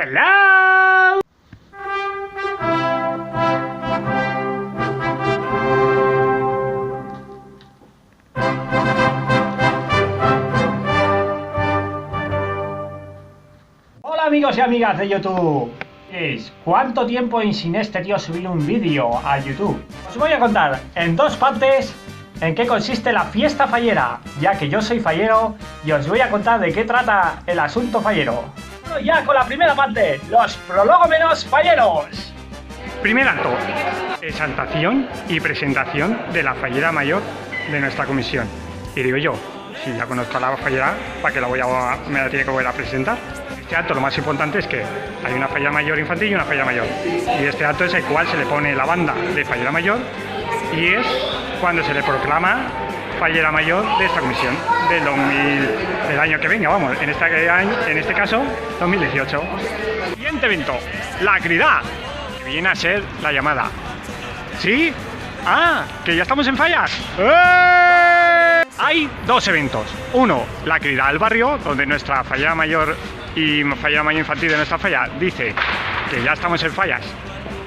Hello. Hola amigos y amigas de YouTube. ¿Cuánto tiempo sin este tío subir un vídeo a YouTube? Os voy a contar en dos partes en qué consiste la fiesta fallera, ya que yo soy fallero y os voy a contar de qué trata el asunto fallero. Ya con la primera parte, los prológomenos falleros. Primer acto, exaltación y presentación de la fallera mayor de nuestra comisión. Y digo yo, si ya conozco a la fallera, ¿para qué me la tiene que volver a presentar? Este acto lo más importante es que hay una fallera mayor infantil y una fallera mayor. Y este acto es el cual se le pone la banda de fallera mayor y es cuando se le proclama fallera mayor de esta comisión del año que venga, vamos, en este caso 2018. Siguiente evento, la acridad, que viene a ser la llamada. ¿Sí? ¡Ah! ¡Que ya estamos en fallas! ¡Eh! Hay dos eventos. Uno, la acridad al barrio, donde nuestra fallera mayor y fallera mayor infantil de nuestra falla dice que ya estamos en fallas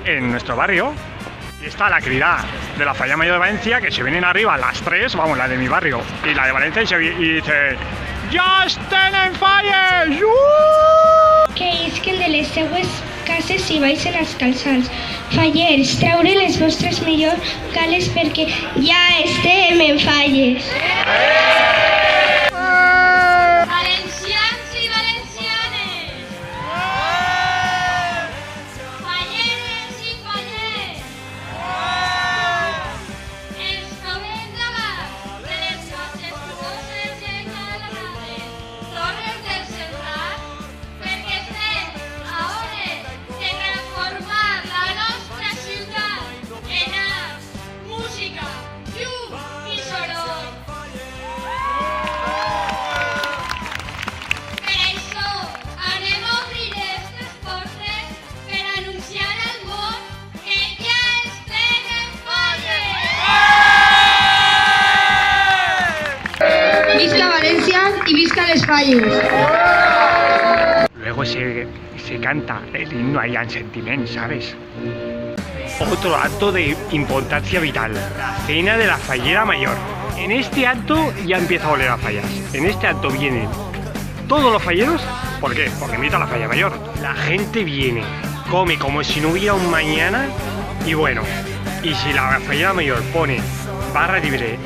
en nuestro barrio. Y está la acridad de la fallera mayor de Valencia, que se vienen arriba las tres, vamos, la de mi barrio y la de Valencia, y dice ¡ya estén en falles! Que és que el de les seues cases hi baixen els calçats. Fallers, traure les vostres millors cales perquè ja estem en falles. Valencians i valencianes! Falleres i fallers! Els coments davant de les majestuoses i engalanades torres del Serrat, perquè estem a hores de transformar la nostra ciutat en art, música, llum i soroll. Per això anem a obrir aquestes portes per anunciar al món que ja estem en falles! Visca València i visca les falles. Luego se canta el himno allá en sentiment, ¿sabes? Otro acto de importancia vital, la cena de la fallera mayor. En este acto ya empieza a oler a fallas. En este acto vienen todos los falleros. ¿Por qué? Porque invita a la falla mayor. La gente viene, come como si no hubiera un mañana. Y bueno, y si la fallera mayor pone barra libre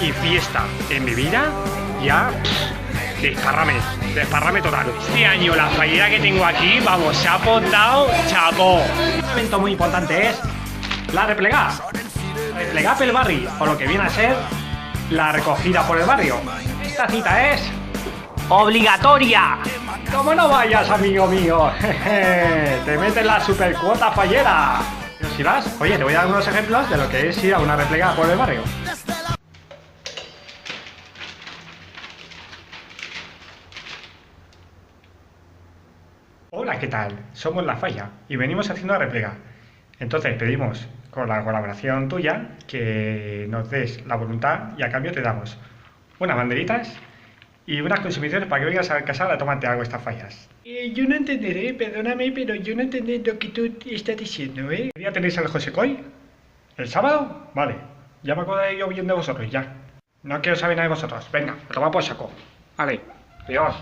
y fiesta en bebida, ya desparrame total. Este año la fallera que tengo aquí, vamos, se ha portado chapó. Un evento muy importante es la replegá. Replegá pel barri, o lo que viene a ser la recogida por el barrio. Esta cita es obligatoria. Como no vayas, amigo mío, te metes la supercuota fallera. Pero si vas, oye, te voy a dar unos ejemplos de lo que es ir a una replegá por el barrio. Hola, ¿qué tal? Somos La Falla y venimos haciendo la replega. Entonces pedimos, con la colaboración tuya, que nos des la voluntad y a cambio te damos unas banderitas y unas consumiciones para que vengas a casa a tomarte algo estas fallas. Yo no entenderé, perdóname, pero yo no entenderé lo que tú estás diciendo, ¿eh? ¿Ya tenéis el José Coy? ¿El sábado? Vale, ya me acuerdo yo bien de vosotros, ya. No quiero saber nada de vosotros. Venga, toma por saco. Vale, adiós.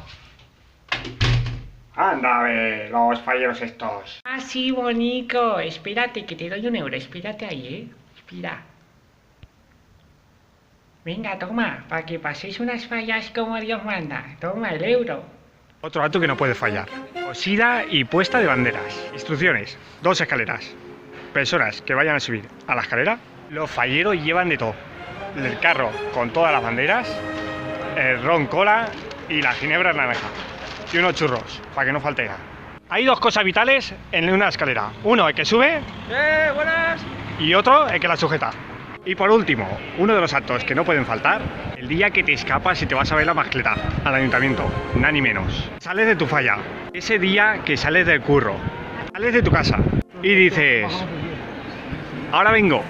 Anda, a ver, los falleros estos. Ah, sí, bonito. Espérate, que te doy €1. Espérate ahí, ¿eh? Espera. Venga, toma, para que paséis unas fallas como Dios manda. Toma, el euro. Otro acto que no puede fallar. Cosida y puesta de banderas. Instrucciones. 2 escaleras. Personas que vayan a subir a la escalera. Los falleros llevan de todo. El carro con todas las banderas. El ron cola y la ginebra naranja. Y unos churros, para que no falte nada. Hay 2 cosas vitales en una escalera. Uno, el que sube. ¡Buenas! Y otro, el que la sujeta. Y por último, uno de los actos que no pueden faltar, el día que te escapas y te vas a ver la mascleta al ayuntamiento, nada ni menos. Sales de tu falla, ese día que sales del curro, sales de tu casa y dices, ahora vengo.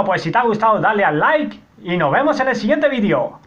Bueno, pues si te ha gustado dale al like y nos vemos en el siguiente vídeo.